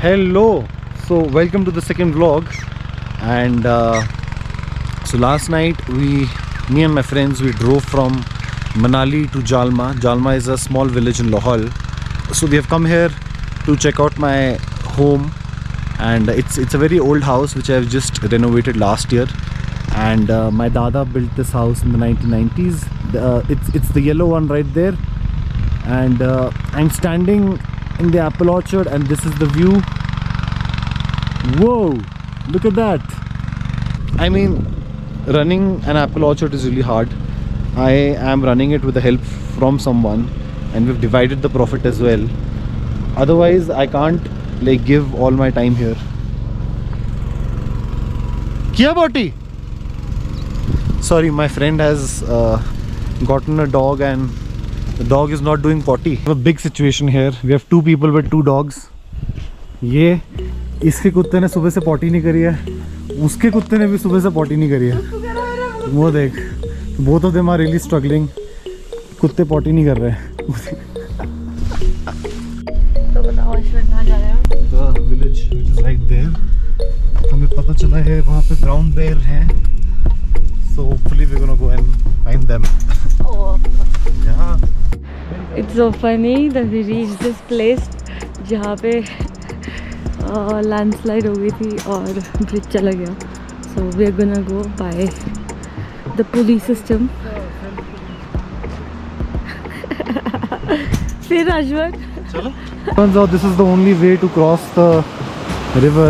Hello, so welcome to the second vlog. And so last night me and my friends, we drove from Manali to Jalma. Jalma is a small village in Lohal. So we have come here to check out my home, and it's a very old house which I have just renovated last year. And my dada built this house in the 1990s. It's the yellow one right there. And I'm standing in the apple orchard, and this is the view. Whoa, look at that. I mean, running an apple orchard is really hard. I am running it with the help from someone, and we've divided the profit as well. Otherwise I can't like give all my time here. Kia boti? Sorry, my friend has gotten a dog, and the dog is not doing potty. We have a big situation here. We have two people with two dogs. ये इसके कुत्ते ने सुबह से potty नहीं करी है, उसके कुत्ते ने भी सुबह से पॉटी नहीं करी है. वो देख, both of them are really struggling. कुत्ते पॉटी नहीं कर रहे हैं. तो बताओ अश्विन कहाँ जा रहे हो? The village which is right there. हमें पता चला है वहाँ पे brown bear हैं. So hopefully we're gonna go and find them. Oh. Yeah. It's so funny that we reached this place जहाँ पे लैंडस्लाइड हो गई थी और ब्रिज चला गया. So we are gonna go by the pulley system. फिर Ashwin. Turns out this is the only way to cross the river.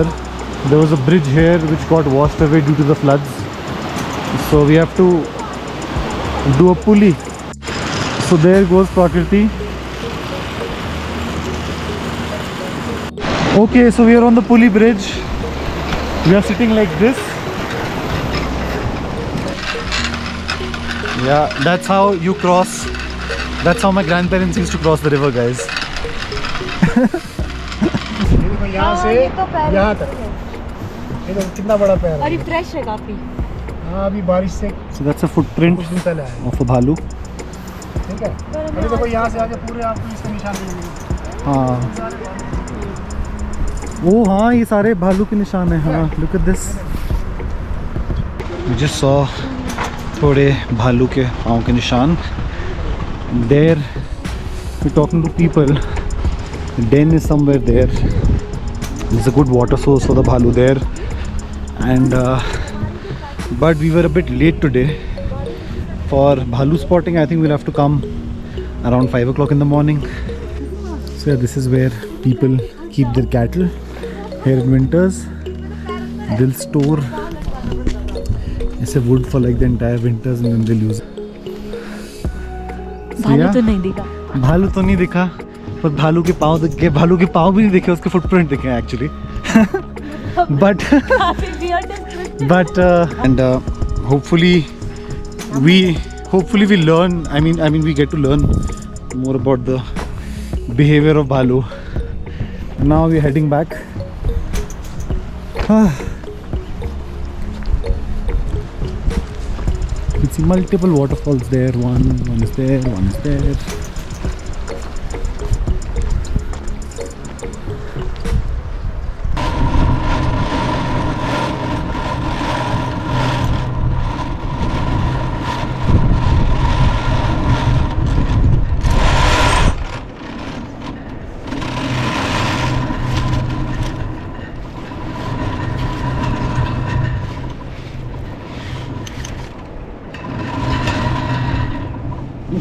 There was a bridge here which got washed away due to the floods. So we have to do a pulley. So there goes Prakriti. Okay, so we are on the pulley bridge. We are sitting like this. Yeah, that's how you cross. That's how my grandparents used to cross the river, guys. यहाँ से यहाँ तक ये तो कितना बड़ा पैर है. और ये फ्रेश है काफी. हाँ, अभी बारिश से So that's a footprint कुछ दिन पहले आया. of a bhalu. ठीक है, अभी देखो यहाँ से आके पूरे आपको इसके निशान मिलेंगे. हाँ, ओ हाँ, ये सारे भालू के निशान हैं. हाँ, look at this. We just saw थोड़े भालू के पाँव के निशान. There, we're talking to people. The den is somewhere there. There's a good water source for the bhalu there. And but we were a bit late today for bhalu spotting. I think we'll have to come around 5 o'clock in the morning. So yeah, this is where people keep their cattle here in winters. They'll store wood for like the entire winters, and then they'll use it. भालू तो नहीं दिखा. भालू तो नहीं दिखा, पर भालू के पाँव दिख गए. भालू के पाँव भी नहीं दिखे, उसके फुटप्रिंट दिखे actually. but and hopefully we learn. I mean we get to learn more about the behavior of bhalu. Now we're heading back. You see multiple waterfalls there. One is there, one is there.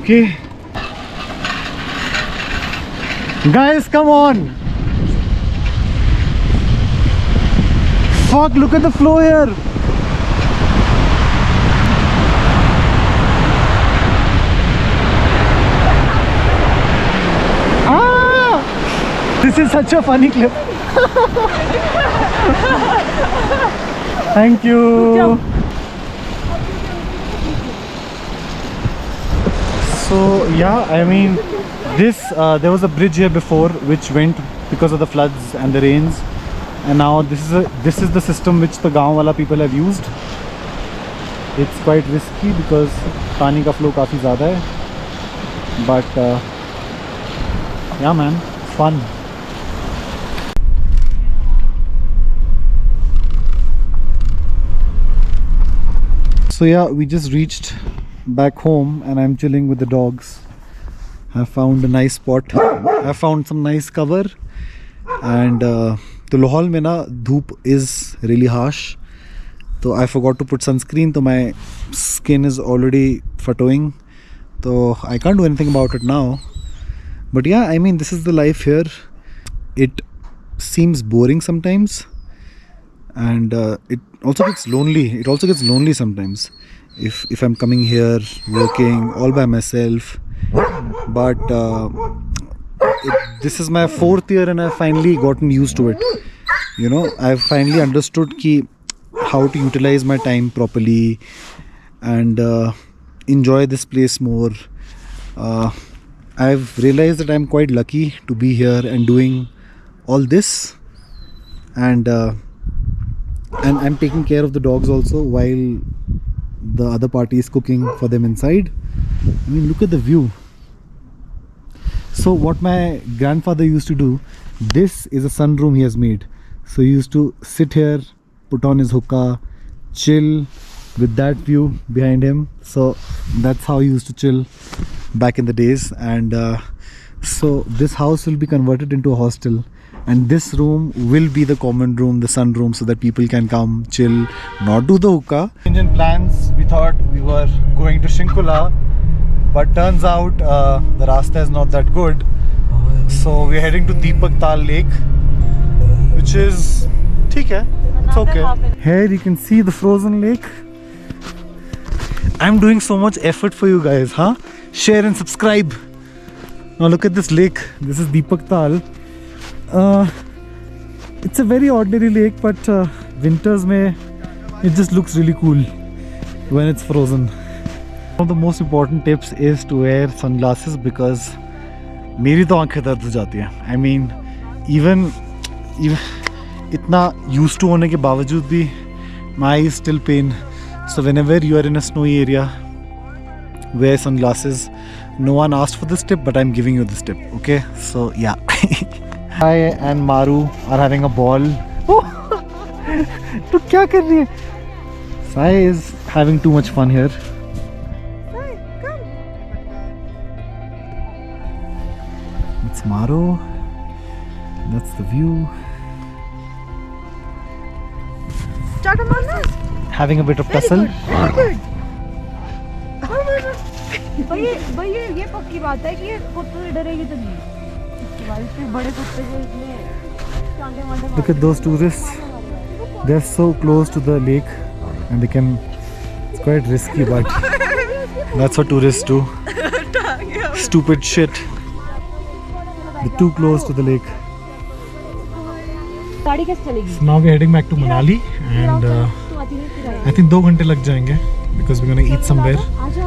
Okay, guys, come on. Fuck, look at the flow here. Ah, this is such a funny clip. Thank you. So yeah, I mean this there was a bridge here before which went because of the floods and the rains, and now this is the system which the gaon wala people have used. It's quite risky because पानी का flow काफ़ी ज़्यादा है, but yeah man, fun. So yeah, we just reached back home and I'm chilling with the dogs. I found a nice spot. I found some nice cover. And तो लाहौल में ना धूप is really harsh. So I forgot to put sunscreen. So my skin is already fatoing. So I can't do anything about it now. But yeah, I mean, this is the life here. It seems boring sometimes. And it also gets lonely sometimes if I'm coming here working all by myself. But this is my 4th year and I've finally gotten used to it. You know, I've finally understood how to utilize my time properly and enjoy this place more. I've realized that I'm quite lucky to be here and doing all this, and I'm taking care of the dogs also while the other party is cooking for them inside. I mean, look at the view. So what my grandfather used to do, this is a sunroom he has made. So he used to sit here, put on his hookah, chill with that view behind him. So that's how he used to chill back in the days. And so this house will be converted into a hostel. And this room will be the common room, the sunroom, so that people can come, chill, not do the hookah. In plans, we thought we were going to Shinkula, but turns out the rasta is not that good. So we're heading to Deepak Tal Lake, which is ठीक है, it's okay. Here you can see the frozen lake. I'm doing so much effort for you guys, huh? Share and subscribe. Now look at this lake. This is Deepak Tal. It's a very ordinary lake, but winters mein it just looks really cool when it's frozen. One of the most important tips is to wear sunglasses because मेरी तो आंखें दर्द हो जाती हैं. I mean, even इतना used to होने के बावजूद भी my eyes still pain. So whenever you are in a snowy area, wear sunglasses. No one asked for this tip, but I'm giving you this tip. Okay, so yeah. Sai and Maru are having a ball. तो क्या कर रही है? Sai is having too much fun here. It's Maru. That's the view. Having a bit of tussle. भाई ये पक्की बात है कि कुत्ते से डरेगी तो नहीं. बड़े कुत्ते को इतने Look at those tourists. They're so close to the lake and they can. It's quite risky, but that's what tourists do. Stupid shit. They're too close to the lake. गाड़ी कैसे चलेगी? So now we're heading back to Manali and I think 2 घंटे लग जाएंगे because we're gonna eat somewhere. आजा